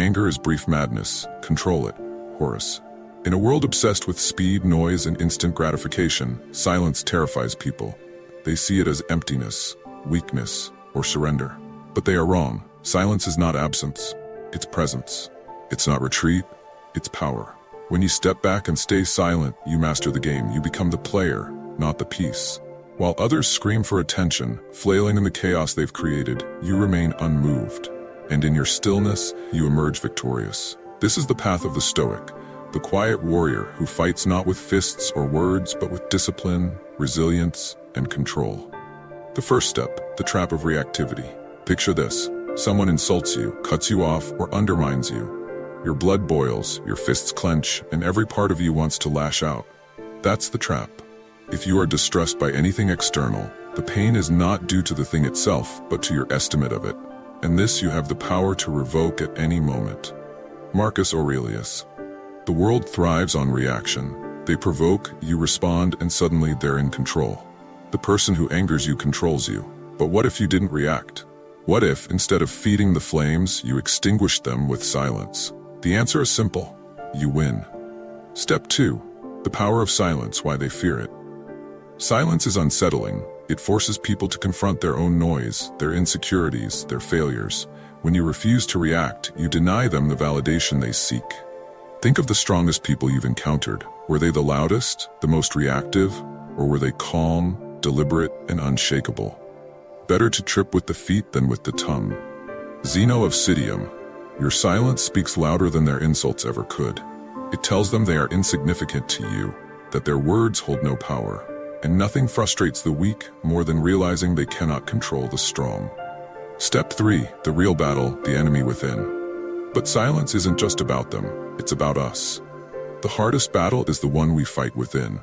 Anger is brief madness. Control it. Horace. In a world obsessed with speed, noise, and instant gratification, silence terrifies people. They see it as emptiness, weakness, or surrender. But they are wrong. Silence is not absence. It's presence. It's not retreat. It's power. When you step back and stay silent, you master the game. You become the player, not the piece. While others scream for attention, flailing in the chaos they've created, you remain unmoved. And in your stillness, you emerge victorious. This is the path of the Stoic, the quiet warrior who fights not with fists or words, but with discipline, resilience, and control. The first step, the trap of reactivity. Picture this. Someone insults you, cuts you off, or undermines you. Your blood boils, your fists clench, and every part of you wants to lash out. That's the trap. If you are distressed by anything external, the pain is not due to the thing itself, but to your estimate of it. And this you have the power to revoke at any moment. Marcus Aurelius. The world thrives on reaction. They provoke, you respond, and suddenly they're in control. The person who angers you controls you. But what if you didn't react? What if, instead of feeding the flames, you extinguished them with silence? The answer is simple. You win. Step 2. The power of silence, why they fear it. Silence is unsettling. It forces people to confront their own noise, their insecurities, their failures. When you refuse to react, you deny them the validation they seek. Think of the strongest people you've encountered. Were they the loudest, the most reactive, or were they calm, deliberate, and unshakable? Better to trip with the feet than with the tongue. Zeno of Citium. Your silence speaks louder than their insults ever could. It tells them they are insignificant to you, that their words hold no power. And nothing frustrates the weak more than realizing they cannot control the strong. Step 3. The real battle, the enemy within. But silence isn't just about them, it's about us. The hardest battle is the one we fight within.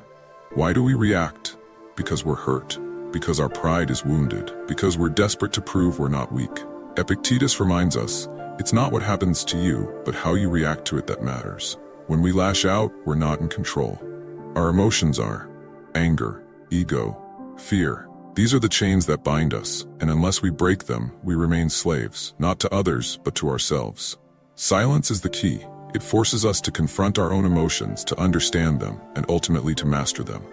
Why do we react? Because we're hurt. Because our pride is wounded. Because we're desperate to prove we're not weak. Epictetus reminds us, it's not what happens to you, but how you react to it that matters. When we lash out, we're not in control. Our emotions are. Anger, ego, fear. These are the chains that bind us, and unless we break them, we remain slaves, not to others, but to ourselves. Silence is the key. It forces us to confront our own emotions, to understand them, and ultimately to master them.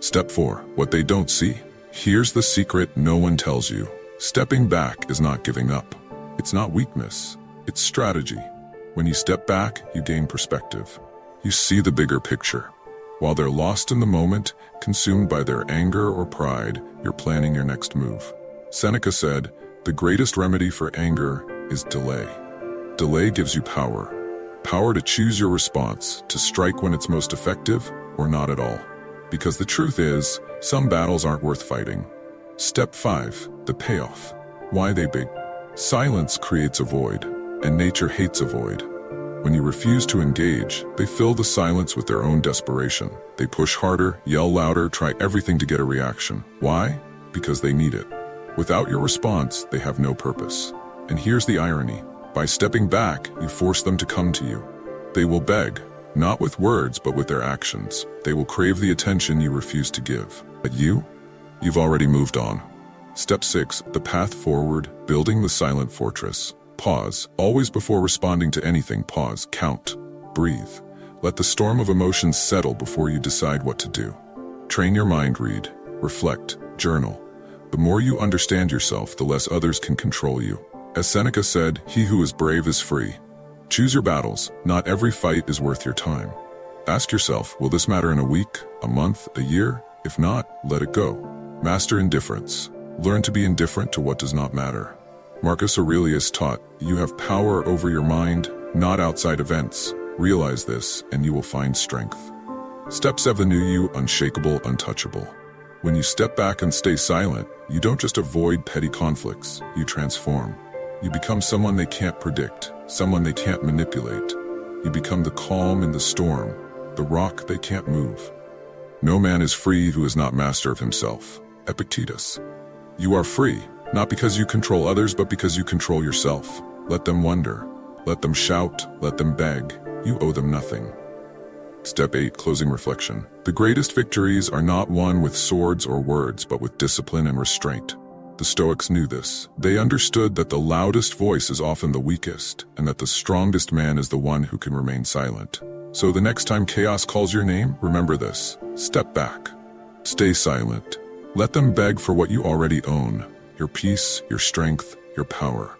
Step 4. What they don't see. Here's the secret no one tells you. Stepping back is not giving up. It's not weakness. It's strategy. When you step back, you gain perspective. You see the bigger picture. While they're lost in the moment, consumed by their anger or pride, you're planning your next move. Seneca said, the greatest remedy for anger is delay. Delay gives you power. Power to choose your response, to strike when it's most effective, or not at all. Because the truth is, some battles aren't worth fighting. Step 5. The payoff. Why they big? Silence creates a void, and nature hates a void. When you refuse to engage, they fill the silence with their own desperation. They push harder, yell louder, try everything to get a reaction. Why? Because they need it. Without your response, they have no purpose. And here's the irony. By stepping back, you force them to come to you. They will beg, not with words, but with their actions. They will crave the attention you refuse to give. But you've already moved on. Step 6. The path forward, building the silent fortress. Pause. Always before responding to anything, pause, count, breathe. Let the storm of emotions settle before you decide what to do. Train your mind, read, reflect, journal. The more you understand yourself, the less others can control you. As Seneca said, he who is brave is free. Choose your battles. Not every fight is worth your time. Ask yourself, will this matter in a week, a month, a year? If not, let it go. Master indifference. Learn to be indifferent to what does not matter. Marcus Aurelius taught, you have power over your mind, not outside events. Realize this, and you will find strength. Step 7. You unshakable, untouchable. When you step back and stay silent, you don't just avoid petty conflicts, you transform. You become someone they can't predict, someone they can't manipulate. You become the calm in the storm, the rock they can't move. No man is free who is not master of himself. Epictetus. You are free. Not because you control others, but because you control yourself. Let them wonder. Let them shout. Let them beg. You owe them nothing. Step 8. Closing reflection. The greatest victories are not won with swords or words, but with discipline and restraint. The Stoics knew this. They understood that the loudest voice is often the weakest, and that the strongest man is the one who can remain silent. So the next time chaos calls your name, remember this. Step back. Stay silent. Let them beg for what you already own: your peace, your strength, your power.